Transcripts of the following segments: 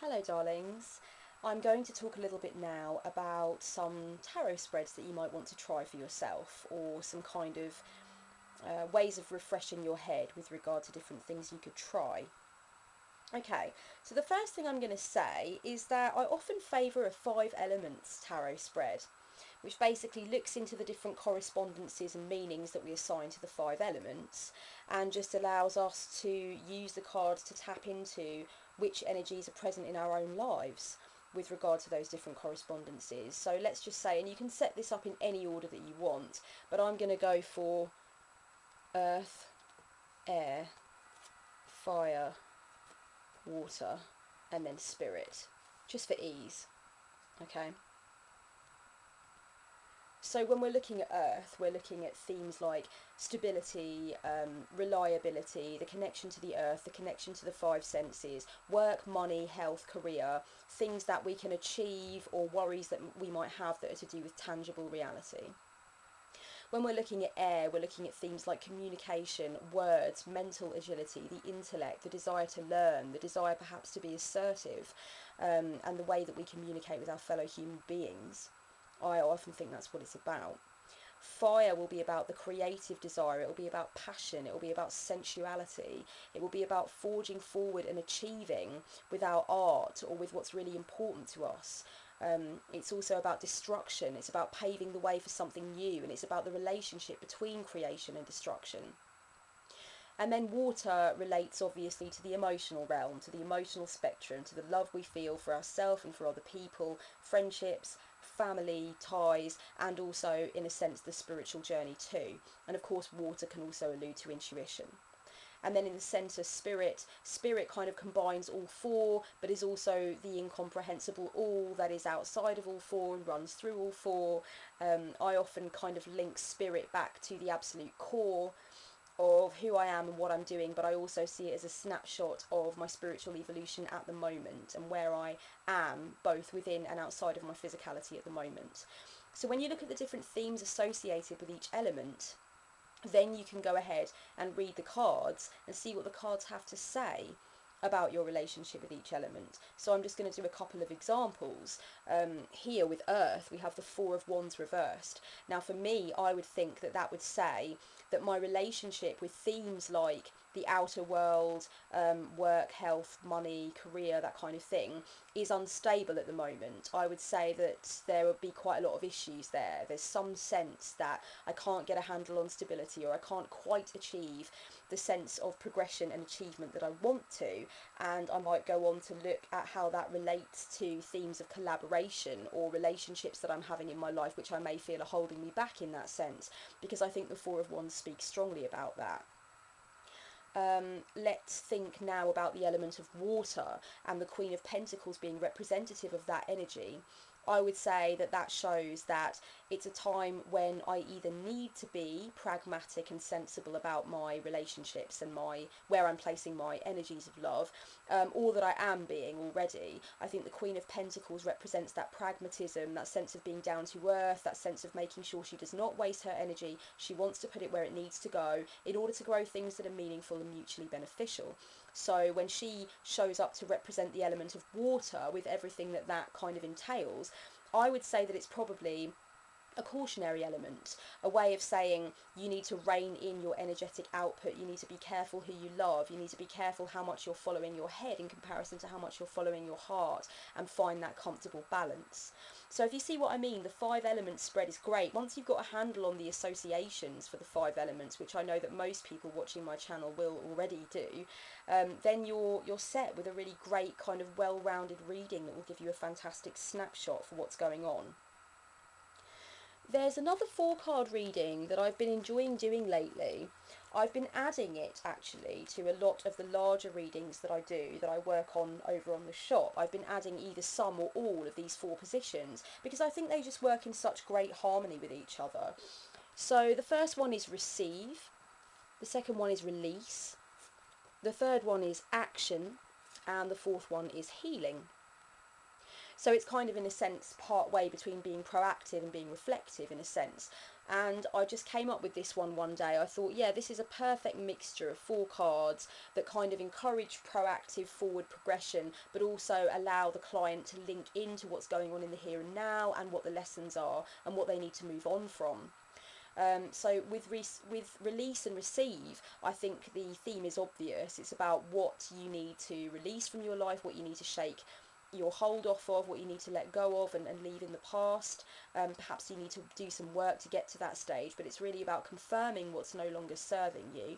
Hello darlings, I'm going to talk a little bit now about some tarot spreads that you might want to try for yourself, or some kind of ways of refreshing your head with regard to different things you could try. Okay, so the first thing I'm going to say is that I often favour a 5 elements tarot spread, which basically looks into the different correspondences and meanings that we assign to the 5 elements, and just allows us to use the cards to tap into which energies are present in our own lives with regard to those different correspondences. So let's just say, and you can set this up in any order that you want, but I'm going to go for earth, air, fire, water, and then spirit, just for ease. Okay, so when we're looking at earth, we're looking at themes like stability, reliability, the connection to the earth, the connection to the 5 senses, work, money, health, career, things that we can achieve, or worries that we might have that are to do with tangible reality. When we're looking at air, we're looking at themes like communication, words, mental agility, the intellect, the desire to learn, the desire perhaps to be assertive, and the way that we communicate with our fellow human beings. I often think that's what it's about. Fire will be about the creative desire, it will be about passion, it will be about sensuality, it will be about forging forward and achieving with our art or with what's really important to us. It's also about destruction, it's about paving the way for something new, and it's about the relationship between creation and destruction. And then water relates obviously to the emotional realm, to the emotional spectrum, to the love we feel for ourselves and for other people, friendships, family, ties, and also in a sense the spiritual journey too. And of course water can also allude to intuition. And then in the centre, spirit kind of combines all 4, but is also the incomprehensible all that is outside of all 4 and runs through all 4. I often kind of link spirit back to the absolute core of who I am and what I'm doing, but I also see it as a snapshot of my spiritual evolution at the moment and where I am both within and outside of my physicality at the moment. So when you look at the different themes associated with each element, then you can go ahead and read the cards and see what the cards have to say about your relationship with each element. So I'm just going to do a couple of examples. Here with Earth, we have the 4 of Wands reversed. Now for me, I would think that that would say that my relationship with themes like the outer world, work, health, money, career, that kind of thing, is unstable at the moment. I would say that there would be quite a lot of issues there. There's some sense that I can't get a handle on stability, or I can't quite achieve the sense of progression and achievement that I want to, and I might go on to look at how that relates to themes of collaboration or relationships that I'm having in my life, which I may feel are holding me back in that sense, because I think the 4 of Wands speaks strongly about that. Let's think now about the element of water and the Queen of Pentacles being representative of that energy. I would say that that shows that it's a time when I either need to be pragmatic and sensible about my relationships and where I'm placing my energies of love, or that I am being already. I think the Queen of Pentacles represents that pragmatism, that sense of being down to earth, that sense of making sure she does not waste her energy. She wants to put it where it needs to go in order to grow things that are meaningful and mutually beneficial. So when she shows up to represent the element of water with everything that that kind of entails, I would say that it's probably a cautionary element, a way of saying you need to rein in your energetic output, you need to be careful who you love, you need to be careful how much you're following your head in comparison to how much you're following your heart, and find that comfortable balance. So if you see what I mean, the 5 element spread is great. Once you've got a handle on the associations for the 5 elements, which I know that most people watching my channel will already do, then you're set with a really great kind of well-rounded reading that will give you a fantastic snapshot for what's going on. There's another 4 card reading that I've been enjoying doing lately. I've been adding it actually to a lot of the larger readings that I do, that I work on over on the shop. I've been adding either some or all of these 4 positions because I think they just work in such great harmony with each other. So the first one is receive, the second one is release, the third one is action, and the fourth one is healing. So it's kind of, in a sense, part way between being proactive and being reflective, in a sense. And I just came up with this one day. I thought, yeah, this is a perfect mixture of 4 cards that kind of encourage proactive forward progression, but also allow the client to link into what's going on in the here and now, and what the lessons are and what they need to move on from. So with release and receive, I think the theme is obvious. It's about what you need to release from your life, what you need to shake your hold off of, what you need to let go of and leave in the past. Perhaps you need to do some work to get to that stage, but it's really about confirming what's no longer serving you.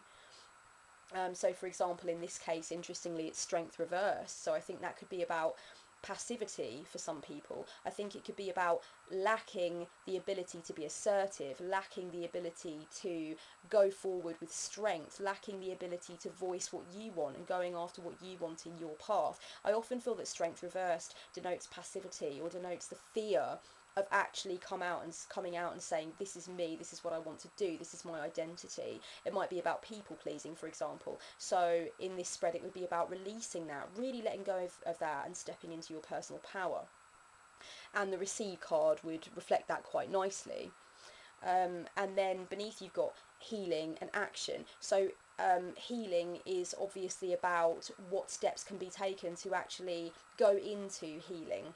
So for example, in this case, interestingly, it's strength reversed. So I think that could be about passivity for some people. I think it could be about lacking the ability to be assertive, lacking the ability to go forward with strength, lacking the ability to voice what you want and going after what you want in your path. I often feel that strength reversed denotes passivity, or denotes the fear of actually coming out and saying, this is me, this is what I want to do, this is my identity. It might be about people pleasing, for example. So in this spread, it would be about releasing that, really letting go of that and stepping into your personal power. And the receive card would reflect that quite nicely. And then beneath you've got healing and action. So healing is obviously about what steps can be taken to actually go into healing,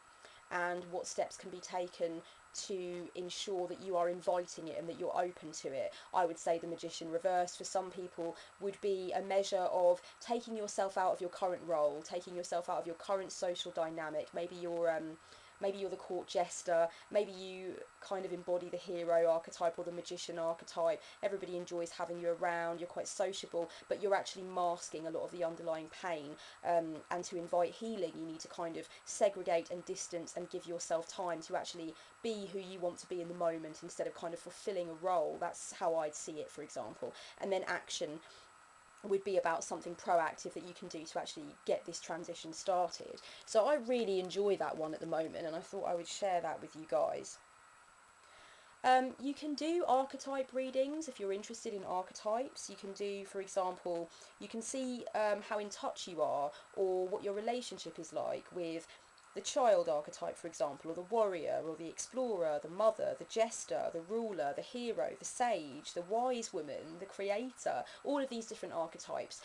and what steps can be taken to ensure that you are inviting it and that you're open to it. I would say the Magician reverse for some people would be a measure of taking yourself out of your current role, taking yourself out of your current social dynamic. Maybe you're the court jester, maybe you kind of embody the hero archetype or the magician archetype. Everybody enjoys having you around, you're quite sociable, but you're actually masking a lot of the underlying pain. And to invite healing, you need to kind of segregate and distance and give yourself time to actually be who you want to be in the moment, instead of kind of fulfilling a role. That's how I'd see it, for example. And then action would be about something proactive that you can do to actually get this transition started. So I really enjoy that one at the moment, and I thought I would share that with you guys. You can do archetype readings if you're interested in archetypes. You can do, for example, you can see how in touch you are, or what your relationship is like with the child archetype, for example, or the warrior, or the explorer, the mother, the jester, the ruler, the hero, the sage, the wise woman, the creator, all of these different archetypes.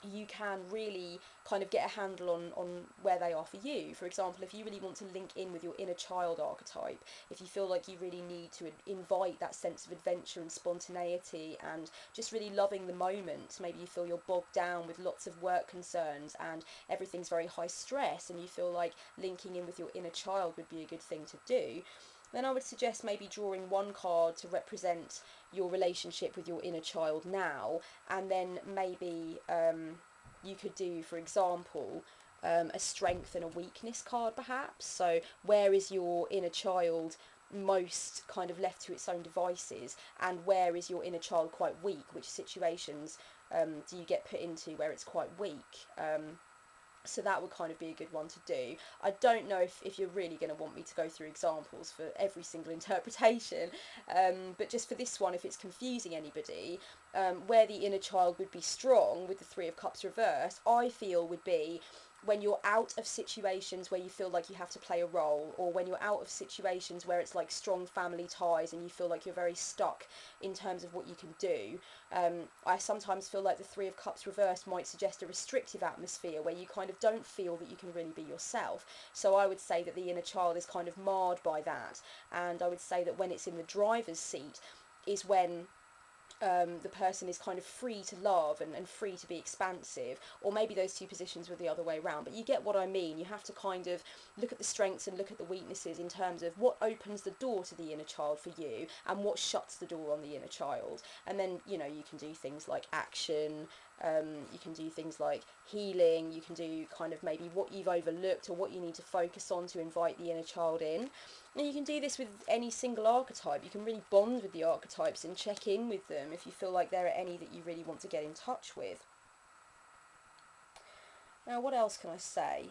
You can really kind of get a handle on where they are for you. For example, if you really want to link in with your inner child archetype, if you feel like you really need to invite that sense of adventure and spontaneity and just really loving the moment, maybe you feel you're bogged down with lots of work concerns and everything's very high stress, and you feel like linking in with your inner child would be a good thing to do, then I would suggest maybe drawing one card to represent your relationship with your inner child now, and then maybe you could do, for example, a strength and a weakness card perhaps. So where is your inner child most kind of left to its own devices, and where is your inner child quite weak? Which situations do you get put into where it's quite weak? So that would kind of be a good one to do. I don't know if you're really going to want me to go through examples for every single interpretation, but just for this one, if it's confusing anybody, where the inner child would be strong with the Three of Cups reversed, I feel would be when you're out of situations where you feel like you have to play a role, or when you're out of situations where it's like strong family ties and you feel like you're very stuck in terms of what you can do. I sometimes feel like the Three of Cups reversed might suggest a restrictive atmosphere where you kind of don't feel that you can really be yourself. So I would say that the inner child is kind of marred by that, and I would say that when it's in the driver's seat is when the person is kind of free to love and free to be expansive, or maybe those two positions were the other way around, but you get what I mean. You have to kind of look at the strengths and look at the weaknesses in terms of what opens the door to the inner child for you and what shuts the door on the inner child. And then, you know, you can do things like action, you can do things like healing, you can do kind of maybe what you've overlooked or what you need to focus on to invite the inner child in. And you can do this with any single archetype. You can really bond with the archetypes and check in with them if you feel like there are any that you really want to get in touch with. Now, what else can I say?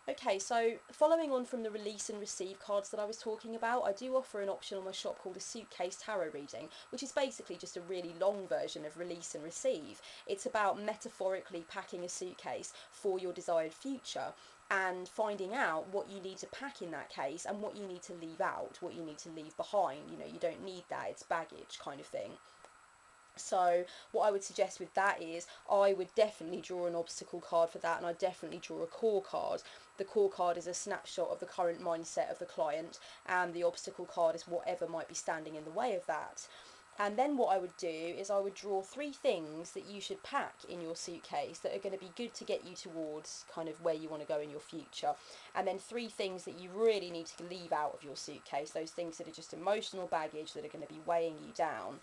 Okay, so following on from the release and receive cards that I was talking about, I do offer an option on my shop called a suitcase tarot reading, which is basically just a really long version of release and receive. It's about metaphorically packing a suitcase for your desired future and finding out what you need to pack in that case and what you need to leave out, what you need to leave behind. You know, you don't need that, it's baggage kind of thing. So what I would suggest with that is I would definitely draw an obstacle card for that, and I definitely draw a core card. The core card is a snapshot of the current mindset of the client, and the obstacle card is whatever might be standing in the way of that. And then what I would do is I would draw 3 things that you should pack in your suitcase that are going to be good to get you towards kind of where you want to go in your future. And then 3 things that you really need to leave out of your suitcase, those things that are just emotional baggage that are going to be weighing you down.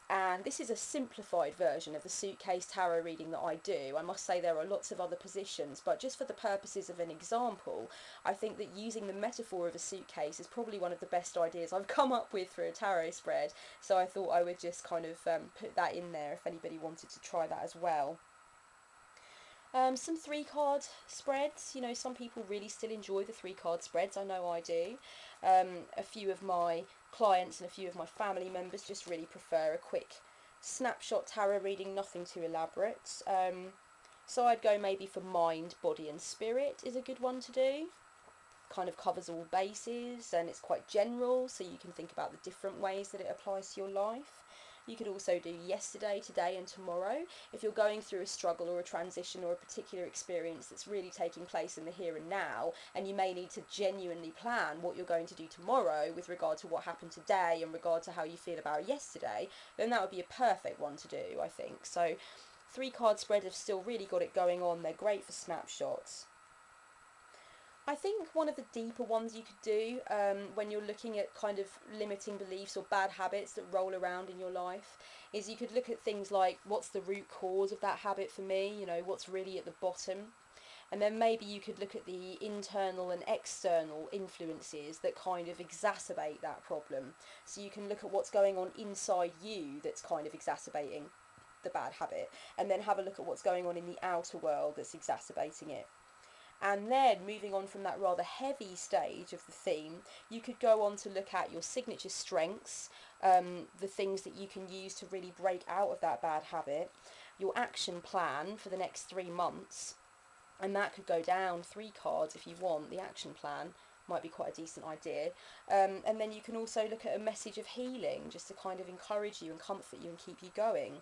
And this is a simplified version of the suitcase tarot reading that I do. I must say there are lots of other positions, but just for the purposes of an example, I think that using the metaphor of a suitcase is probably one of the best ideas I've come up with for a tarot spread. So I thought I would just kind of put that in there if anybody wanted to try that as well. Some 3 card spreads. You know, some people really still enjoy the 3 card spreads. I know I do. A few of my clients and a few of my family members just really prefer a quick snapshot tarot reading, nothing too elaborate. So I'd go maybe for mind, body and spirit is a good one to do. Kind of covers all bases and it's quite general, so you can think about the different ways that it applies to your life. You could also do yesterday, today and tomorrow if you're going through a struggle or a transition or a particular experience that's really taking place in the here and now, and you may need to genuinely plan what you're going to do tomorrow with regard to what happened today and regard to how you feel about yesterday, then that would be a perfect one to do, I think. So 3 card spread have still really got it going on. They're great for snapshots. I think one of the deeper ones you could do when you're looking at kind of limiting beliefs or bad habits that roll around in your life is you could look at things like what's the root cause of that habit for me, you know, what's really at the bottom. And then maybe you could look at the internal and external influences that kind of exacerbate that problem. So you can look at what's going on inside you that's kind of exacerbating the bad habit, and then have a look at what's going on in the outer world that's exacerbating it. And then moving on from that rather heavy stage of the theme, you could go on to look at your signature strengths, the things that you can use to really break out of that bad habit, your action plan for the next 3 months, and that could go down 3 cards if you want. The action plan might be quite a decent idea. And then you can also look at a message of healing just to kind of encourage you and comfort you and keep you going.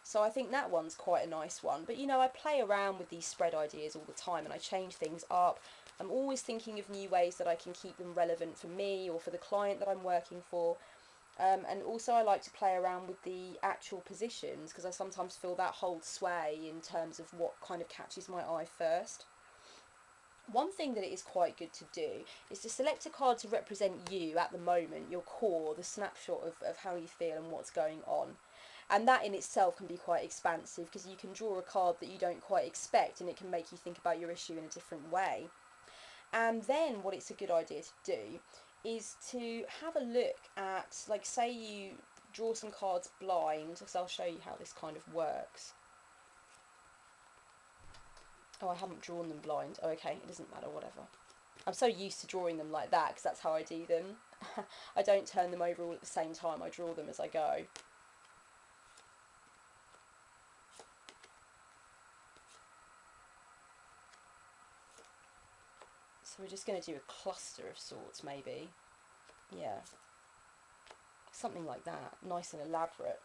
So I think that one's quite a nice one. But you know, I play around with these spread ideas all the time and I change things up. I'm always thinking of new ways that I can keep them relevant for me or for the client that I'm working for. And also I like to play around with the actual positions because I sometimes feel that holds sway in terms of what kind of catches my eye first. One thing that it is quite good to do is to select a card to represent you at the moment, your core, the snapshot of how you feel and what's going on. And that in itself can be quite expansive because you can draw a card that you don't quite expect and it can make you think about your issue in a different way. And then what it's a good idea to do is to have a look at, like, say you draw some cards blind, because I'll show you how this kind of works. Oh, I haven't drawn them blind. Oh, okay, it doesn't matter, whatever. I'm so used to drawing them like that because that's how I do them. I don't turn them over all at the same time, I draw them as I go. So we're just going to do a cluster of sorts, maybe. Yeah. Something like that. Nice and elaborate.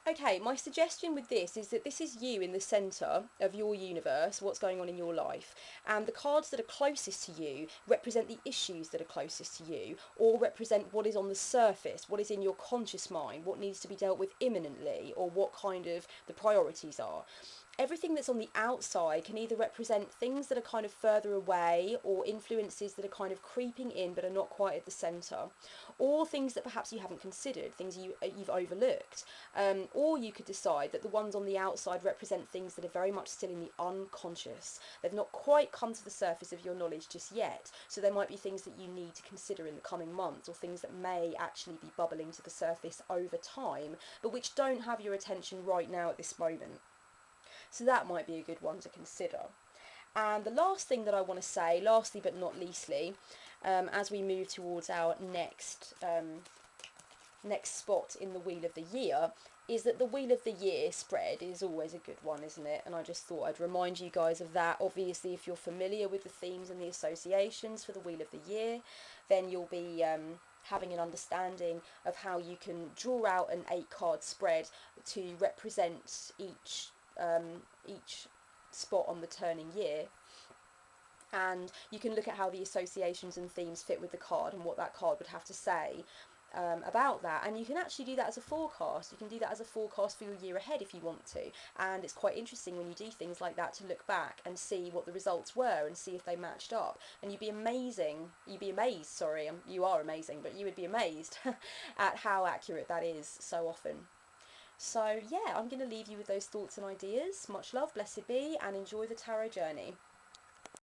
Okay, my suggestion with this is that this is you in the centre of your universe, what's going on in your life, and the cards that are closest to you represent the issues that are closest to you, or represent what is on the surface, what is in your conscious mind, what needs to be dealt with imminently, or what kind of the priorities are. Everything that's on the outside can either represent things that are kind of further away or influences that are kind of creeping in but are not quite at the centre, or things that perhaps you haven't considered, things you've overlooked. Or you could decide that the ones on the outside represent things that are very much still in the unconscious. They've not quite come to the surface of your knowledge just yet, so there might be things that you need to consider in the coming months, or things that may actually be bubbling to the surface over time, but which don't have your attention right now at this moment. So that might be a good one to consider. And the last thing that I want to say, lastly but not leastly, as we move towards our next spot in the Wheel of the Year, is that the Wheel of the Year spread is always a good one, isn't it? And I just thought I'd remind you guys of that. Obviously, if you're familiar with the themes and the associations for the Wheel of the Year, then you'll be having an understanding of how you can draw out an 8-card spread to represent each spot on the turning year. And you can look at how the associations and themes fit with the card and what that card would have to say about that. And you can actually do that as a forecast. You can do that as a forecast for your year ahead if you want to. And it's quite interesting when you do things like that to look back and see what the results were and see if they matched up. And you are amazing, but you would be amazed at how accurate that is so often. So yeah, I'm going to leave you with those thoughts and ideas. Much love, blessed be, and enjoy the tarot journey.